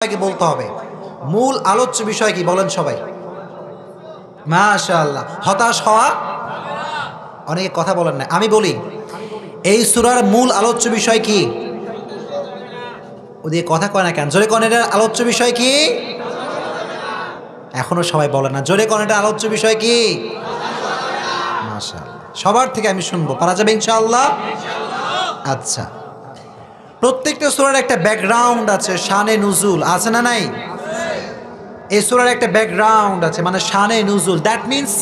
বলতে হবে। মূল আলোচ্য বিষয় কি বলেন সবাই? মাশাআল্লাহ। হতাশ হওয়া, অনেকে কথা বলেন না, আমি বলি এই সূরার মূল আলোচ্য বিষয় কি? ওদিকে কথা কয় না কেন? জোরে কোন, এটার আলোচ্য বিষয় কি? এখনো সবাই বলেন না, জোরে কোন, এটার আলোচ্য বিষয় কি? মাশাআল্লাহ, সবার থেকে আমি শুনবো, পারা যাবে ইনশাআল্লাহ? আচ্ছা, প্রত্যেকটা সূরার একটা ব্যাকগ্রাউন্ড আছে, শানে নুজুল আছে না নাই? এই সূরার একটা ব্যাকগ্রাউন্ড আছে, মানে শানে নুজুল, দ্যাট মিন্স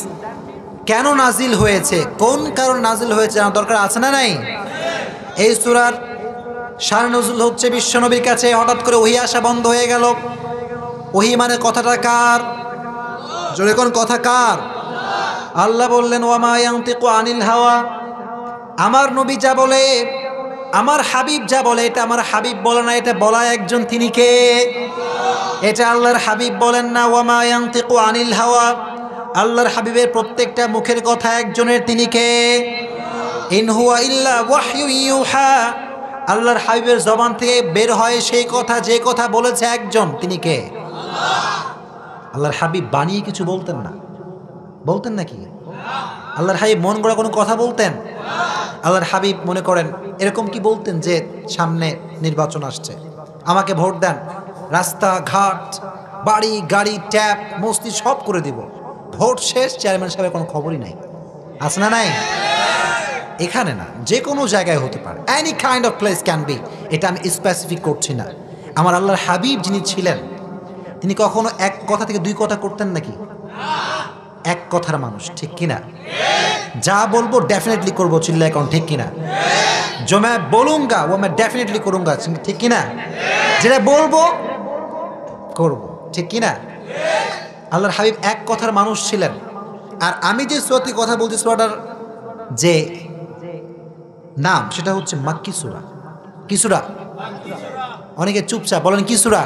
কেন নাজিল হয়েছে, কোন কারণ নাজিল হয়েছে জানা দরকার আছে না নাই? এই সূরার শানে নুজুল হচ্ছে বিশ্বনবীর কাছে হঠাৎ করে ওহী আসা বন্ধ হয়ে গেল। ওহী মানে কথাটা কার? জোরে কোন, কথা কার? আল্লাহ বললেন ওয়ামা ইয়ানতিকু আনিল হাওয়া, আমার নবী যা বলে, আমার হাবিব যা বলে, এটা আমার হাবিব বলে না, এটা বলা একজন, তিনি কে? এটা আল্লাহর হাবিব বলেন না। ওয়ামা ইয়ানতিকু আনিল হাওয়া, আল্লাহর হাবিবের প্রত্যেকটা মুখের কথা একজনের, তিনি কে? ইন হুয়া ইল্লা ওয়াহয়ু ইউহা, আল্লাহর হাবিবের জবান থেকে বের হয় সেই কথা, যে কথা বলেছে একজন, তিনি কে? আল্লাহর হাবিব বানিয়ে কিছু বলতেন না, বলতেন নাকি? আল্লাহর হাবিব মন গড়া কোনো কথা বলতেন? আল্লাহর হাবিব মনে করেন এরকম কি বলতেন যে সামনে নির্বাচন আসছে, আমাকে ভোট দেন, রাস্তাঘাট বাড়ি গাড়ি ট্যাপ মসজিদ সব করে দিব, ভোট শেষ চেয়ারম্যান সাহেবের কোনো খবরই নাই? আছে না নাই? এখানে না, যে কোনো জায়গায় হতে পারে, any kind of place can be, এটা আমি স্পেসিফিক করছি না। আমার আল্লাহর হাবিব যিনি ছিলেন, তিনি কখনো এক কথা থেকে দুই কথা করতেন নাকি? এক কথার মানুষ, ঠিক কিনা? যা বলবো ডেফিনেটলি করবো, চিল্লায় কারণ ঠিক কিনা? जो मैं बोलूंगा वो मैं डेफिनेटली करूंगा, ঠিক কিনা? যেটা বলবো করব, ঠিক কিনা? আল্লাহর হাবিব এক কথার মানুষ ছিলেন। আর আমি যে সূরাটি কথা বলছি, সূরাটার যে নাম সেটা হচ্ছে মাক্কি সূরা। কি সূরা? অনেকে চুপচাপ বলেন কি সূরা?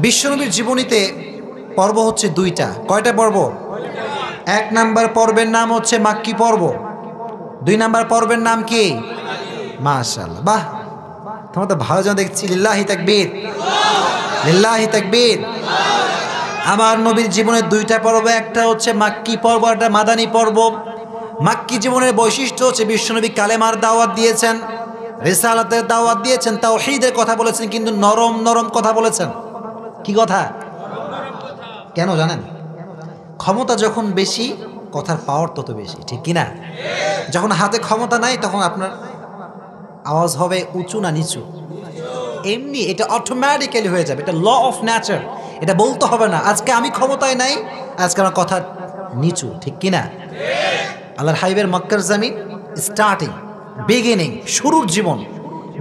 বিশ্বনবীর জীবনীতে পর্ব হচ্ছে দুইটা। কয়টা পর্ব? এক নাম্বার পর্বের নাম হচ্ছে মাক্কি পর্ব, দুই নাম্বার পর্বের নাম কি? মাশাআল্লাহ, বাহ, তোমরা তো ভালো জানো দেখছি, লিল্লাহি তাকবীর, লিল্লাহি তাকবীর। আমার নবীর জীবনের দুইটা পর্ব, একটা হচ্ছে মাক্কি পর্ব, একটা মাদানী পর্ব। মাক্কি জীবনের বৈশিষ্ট্য হচ্ছে বিশ্বনবী কালেমার দাওয়াত দিয়েছেন, রিসালাতের দাওয়াত দিয়েছেন, তাওহীদের কথা বলেছেন, কিন্তু নরম নরম কথা বলেছেন। কি কথা? কেন জানেন? ক্ষমতা যখন বেশি, কথার পাওয়ার তত বেশি, ঠিক কিনা? যখন হাতে ক্ষমতা নাই, তখন আপনার আওয়াজ হবে উঁচু না নিচু? এমনি এটা অটোমেটিক্যালি হয়ে যাবে, এটা ল অফ নেচার, এটা বলতে হবে না আজকে আমি ক্ষমতায় নাই, আজকে আমার কথা নিচু, ঠিক কিনা? আল্লাহর হাবিবের মক্কার জমিন স্টার্টিং, বিগিনিং, শুরুর জীবন,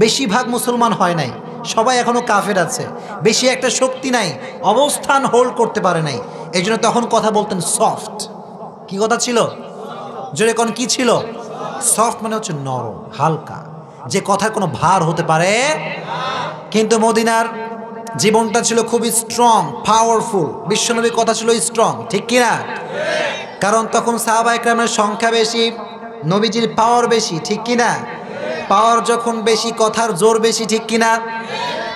বেশিরভাগ মুসলমান হয় নাই, সবাই এখনো কাফের আছে, বেশি একটা শক্তি নাই, অবস্থান হোল্ড করতে পারে নাই, এই জন্য তখন কথা বলতেন সফট। কি কথা ছিল? জোরে কোন, কি ছিল? সফট মানে হচ্ছে নরম, হালকা, যে কথার কোনো ভার হতে পারে। কিন্তু মদিনার জীবনটা ছিল খুবই স্ট্রং, পাওয়ারফুল, বিশ্বনবীর কথা ছিল স্ট্রং, ঠিক কিনা? কারণ তখন সাহাবা ইকরামের সংখ্যা বেশি, নবীজির পাওয়ার বেশি, ঠিক কিনা? পাওয়ার যখন বেশি, কথার জোর বেশি, ঠিক কিনা?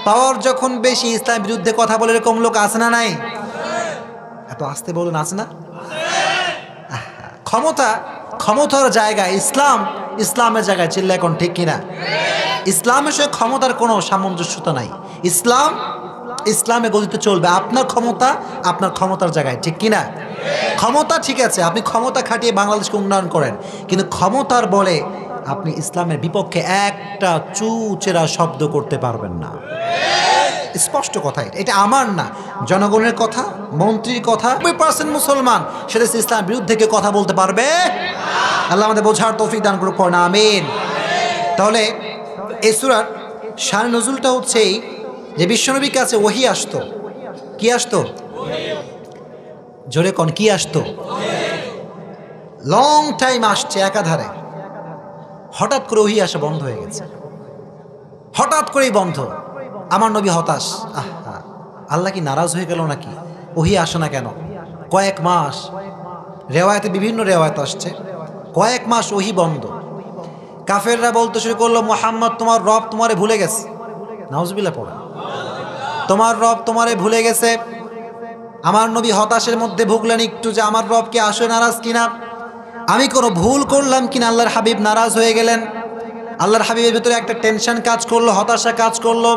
পাওয়ার যখন বেশি, ইসলামের বিরুদ্ধে কথা বলে এরকম লোক আছে না নাই? এত আসতে বলুন, আছে না? ক্ষমতা, ক্ষমতার জায়গায় ইসলাম, ইসলামের জায়গায়, চিল্লা এখন ঠিক কিনা? ইসলামের সঙ্গে ক্ষমতার কোনো সামঞ্জস্যতা নাই। ইসলাম, ইসলামে গতিতে চলবে, আপনার ক্ষমতা আপনার ক্ষমতার জায়গায়, ঠিক কিনা? ক্ষমতা ঠিক আছে, আপনি ক্ষমতা খাটিয়ে বাংলাদেশকে উন্নয়ন করেন, কিন্তু ক্ষমতার বলে আপনি ইসলামের বিপক্ষে একটা চুচেরা শব্দ করতে পারবেন না। স্পষ্ট কথা, এটা আমার না, জনগণের কথা, মন্ত্রীর কথা। 90% মুসলমান সেটা ইসলামের বিরুদ্ধে কেউ কথা বলতে পারবে? আল্লাহ আমাদের বোঝার তৌফিক দান করুক, না আমিন। তাহলে এই সূরার শান নজুলটা হচ্ছে যে বিশ্বনবীর কাছে ওহী আসতো। কি আসতো? জোরে কোন, কি আসতো? লং টাইম আসছে একাধারে, হঠাৎ করে ওহী আসা বন্ধ হয়ে গেছে, হঠাৎ করেই বন্ধ। আমার নবী হতাশ, আহা, আল্লাহ কি নারাজ হয়ে গেল নাকি? ওহী আসে না কেন? কয়েক মাস, রেওয়ায়তে বিভিন্ন রেওয়ায়ত আসছে, কয়েক মাস ওহী বন্ধ। কাফেররা বলতে শুরু করলো, মুহাম্মদ তোমার রব তোমারে ভুলে গেছে। নাউজুবিল্লাহ পড়া। তোমার রব তোমারে ভুলে গেছে। আমার নবী হতাশের মধ্যে ভুগলেন একটু যে আমার রব কি আসলে নারাজ কিনা, আমি কোনো ভুল করলাম কিনা, আল্লাহর হাবিব নারাজ হয়ে গেলেন। আল্লাহর হাবিবের ভিতরে একটা টেনশন কাজ করলো, হতাশা কাজ করলো।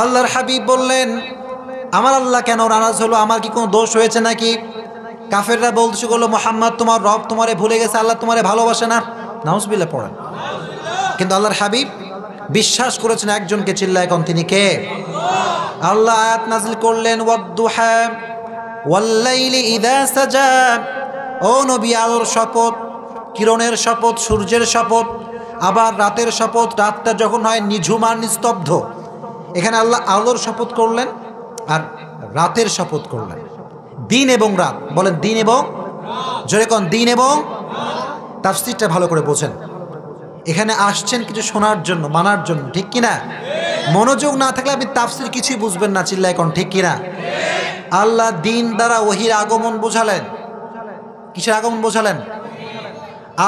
আল্লাহর হাবিব বললেন, আমার আল্লাহ কেন নারাজ হলো, আমার কি কোনো দোষ হয়েছে নাকি? কাফেররা বলতে করলো, মুহাম্মদ তোমার রব তোমারে ভুলে গেছে, আল্লাহ তোমারে ভালোবাসে না। নাউজুবিল্লাহ পড়েন। কিন্তু আল্লাহর হাবিব বিশ্বাস করেছেন একজনকে, চিল্লায় এখন তিনি কে? আল্লাহ আয়াত নাযিল করলেন, ওয়াদ-দুহা ওয়াল-লাইলি ইযা সাজা। ও নবী, আলোর শপথ, কিরণের শপথ, সূর্যের শপথ, আবার রাতের শপথ, রাতটা যখন হয় নিঝুম আর নিস্তব্ধ। এখানে আল্লাহ আলোর শপথ করলেন আর রাতের শপথ করলেন। দিন এবং রাত, বলেন দিন এবং, জোরে কোন দিন এবং। তাফসীরটা ভালো করে বোঝেন। এখানে আসছেন কিছু শোনার জন্য, মানার জন্য, ঠিক কিনা? মনোযোগ না থাকলে আপনি তাফসীর কিছুই বুঝবেন না, চিল্লায় কোন ঠিক কিনা? আল্লাহ দিন দ্বারা ওহির আগমন বোঝালেন। কিসের আগমন বোঝালেন?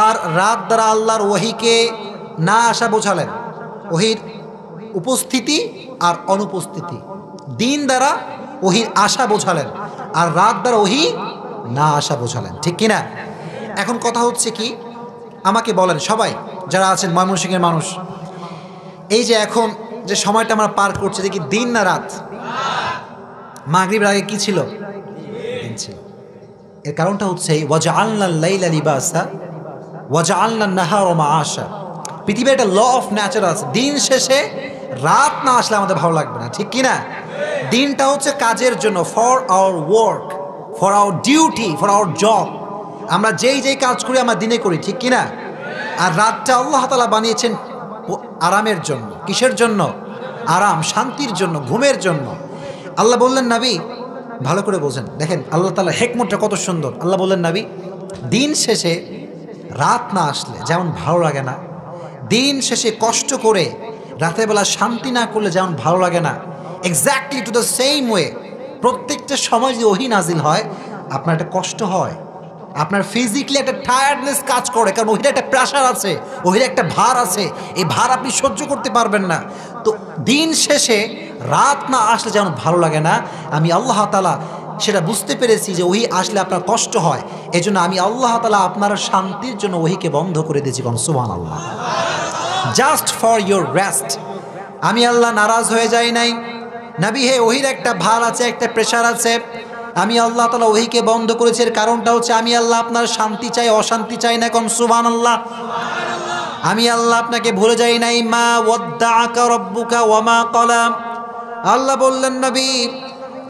আর রাত দ্বারা আল্লাহর ওহিকে না আসা বোঝালেন। ওহির উপস্থিতি আর অনুপস্থিতি। দিন দ্বারা ওহির আসা বোঝালেন, আর রাত দ্বারা ওহি না আসা বোঝালেন, ঠিক কিনা? এখন কথা হচ্ছে কি, আমাকে বলেন সবাই যারা আছেন ময়মনসিংহের মানুষ, এই যে এখন যে সময়টা আমরা পার করছি, দেখি দিন না রাত? মাগরিবের আগে কি ছিল? দিন ছিল। এর কারণটা হচ্ছে ওয়াজআলনাল লাইলা লিবাসা ওয়াজআলনান নাহারা মাআশা। পৃথিবীর একটা ল অফ ন্যাচার আছে, দিন শেষে রাত না আসলে আমাদের ভালো লাগবে না, ঠিক কিনা? দিনটা হচ্ছে কাজের জন্য, for our work, for our duty, for our job. আমরা যেই যেই কাজ করি আমরা দিনে করি, ঠিক কিনা? আর রাতটা আল্লাহ তাআলা বানিয়েছেন আরামের জন্য। কিসের জন্য? আরাম, শান্তির জন্য, ঘুমের জন্য। আল্লাহ বললেন, নবী ভালো করে বোঝেন, দেখেন আল্লাহ তাআলার হিকমতটা কত সুন্দর। আল্লাহ বললেন, নবী দিন শেষে রাত না আসলে যেমন ভালো লাগে না, দিন শেষে কষ্ট করে রাতের বেলা শান্তি না করলে যেমন ভালো লাগে না, exactly to the same way প্রত্যেকটা সময় যদি ওহী নাজিল হয় আপনার একটা কষ্ট হয়, আপনার ফিজিক্যালি একটা টায়ার্ডনেস কাজ করে, কারণ ওহির একটা প্রেশার আছে, ওহির একটা ভার আছে, এই ভার আপনি সহ্য করতে পারবেন না। তো দিন শেষে রাত না আসলে যেমন ভালো লাগে না, আমি আল্লাহ তাআলা সেটা বুঝতে পেরেছি যে ওহি আসলে আপনার কষ্ট হয়, এজন্য আমি আল্লাহ তাআলা আপনার শান্তির জন্য ওহিকে বন্ধ করে দিয়েছি। কোন সুবহানাল্লাহ। Just for your rest. আমি আল্লাহ নারাজ হয়ে যাই নাই। নবী হে, ওহির একটা ভার আছে, একটা প্রেশার আছে, আমি আল্লাহ তাআলা ওহিকে বন্ধ করেছি। এর কারণটা হচ্ছে আমি আল্লাহ আপনার শান্তি চাই, অশান্তি চাই না। কোন সুবহানাল্লাহ। আমি আল্লাহ আপনাকে ভুলে যাই নাই। মা ওয়াদ্দাআকা রাব্বুকা ওয়া মা ক্বালা। আল্লাহ বললেন, নবী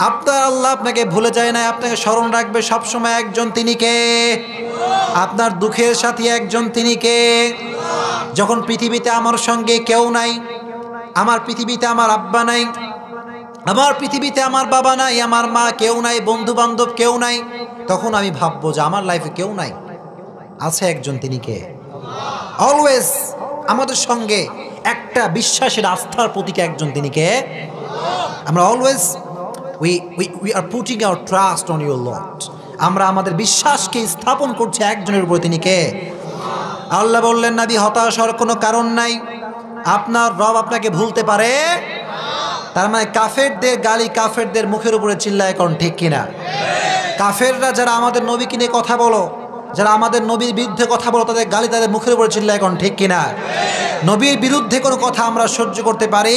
আপনার আল্লাহ আপনাকে ভুলে যায় না, আপনাকে স্মরণ রাখবে সবসময় একজন, তিনি কে? আপনার দুঃখের সাথী একজন, তিনি কে? যখন পৃথিবীতে আমার সঙ্গে কেউ নাই, আমার পৃথিবীতে আমার আব্বা নাই, আমার পৃথিবীতে আমার বাবা নাই, আমার মা কেউ নাই, বন্ধু বান্ধব কেউ নাই, তখন আমি ভাববো যে আমার লাইফে কেউ নাই, আছে একজন, তিনি কে? অলওয়েজ আমাদের সঙ্গে একটা বিশ্বাসের আস্থার প্রতীক একজন, তিনি কে? আমরা always we are putting our trust on your Lord. আমরা আমাদের বিশ্বাসকে স্থাপন করছি একজনের উপর, তিনি কে? আল্লাহ বললেন, নবী হতাশ হওয়ার কোনো কারণ নাই, আপনার রব আপনাকে ভুলতে পারে। তার মানে কাফেরদের গালি কাফেরদের মুখের উপরে চিল্লায়, কোন ঠিক কিনা? কাফেররা যারা আমাদের নবীকে নিয়ে কথা বলো, যারা আমাদের নবীর বিরুদ্ধে কথা বলো, তাদের গালি তাদের মুখের উপরে চিল্লায়, কোন ঠিক কিনা? নবীর বিরুদ্ধে কোনো কথা আমরা সহ্য করতে পারি?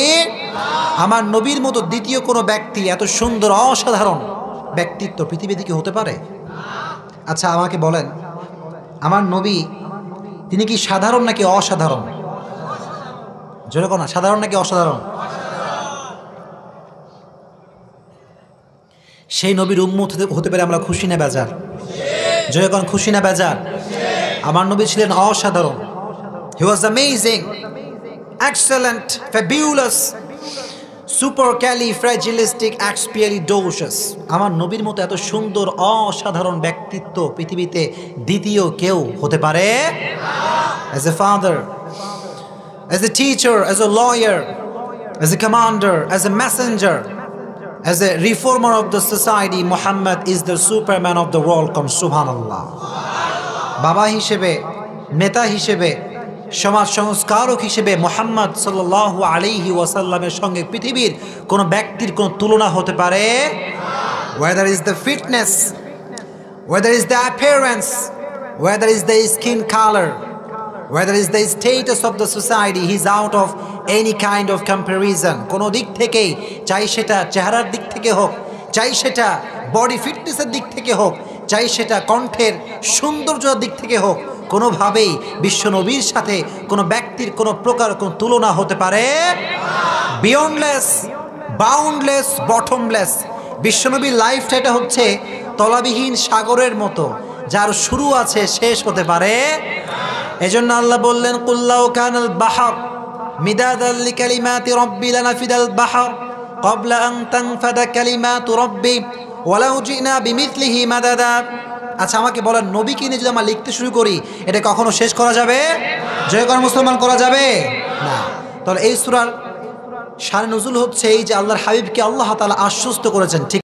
আমার নবীর মতো দ্বিতীয় কোনো ব্যক্তি এত সুন্দর অসাধারণ ব্যক্তিত্ব পৃথিবীতে কি হতে পারে? আচ্ছা আমাকে বলেন, আমার নবী তিনি কি সাধারণ নাকি অসাধারণ? জোরে কোন, সাধারণ নাকি অসাধারণ? সেই নবীর উম্মত হতে পারে আমরা খুশি না বেজার? জোরে কোন, খুশি না বেজার? আমার নবী ছিলেন অসাধারণ। He was amazing, excellent, fabulous, supercalifragilisticexpialidocious. আমার নবীর মতো এত সুন্দর অসাধারণ ব্যক্তিত্ব পৃথিবীতে দ্বিতীয় কেউ হতে পারে? As a father, as a teacher, as a lawyer, as a commander, as a messenger, as a reformer of the society, Muhammad is the superman of the world. Come subhanallah. বাবা হিসেবে, নেতা হিসেবে, সমাজ সংস্কারক হিসেবে মুহাম্মদ সাল্লাল্লাহু আলাইহি ওয়াসাল্লামের সঙ্গে পৃথিবীর কোনো ব্যক্তির কোনো তুলনা হতে পারে? Whether is the fitness, whether is the appearance, whether is the skin color, whether is the status of the society, he is out of any kind of comparison. কোনো দিক থেকেই, চাই সেটা চেহারার দিক থেকে হোক, চাই সেটা বডি ফিটনেসের দিক থেকে হোক, চাই সেটা কণ্ঠের সৌন্দর্যের দিক থেকে হোক, কোনোভাবেই বিশ্বনবীর সাথে কোনো ব্যক্তির কোনো প্রকার কোনো তুলনা হতে পারে? Beyondless, boundless, bottomless. বিশ্বনবীর লাইফটা এটা হচ্ছে তলাবিহীন সাগরের মতো, যার শুরু আছে শেষ হতে পারে। এজন্য আল্লাহ বললেন, কুল্লাউ কানাল বাহর মিদাদাল লিকালিমাতি রাব্বি লানাফিদাল বাহর ক্বাবলা আন তানফাদা কালিমাতু রাব্বি ওয়ালাউ জিনা বিমিথলিহি মাদাদা। আচ্ছা আমাকে বলেন, নবীকে নিয়ে যদি আমরা লিখতে শুরু করি, এটা কখনো শেষ করা যাবে? জয়কর মুসলমান করা যাবে না। তাহলে এই সূরার শানে নুজুল হচ্ছে এই যে আল্লাহর হাবিবকে আল্লাহ তাআলা আশ্বস্ত করেছেন, ঠিক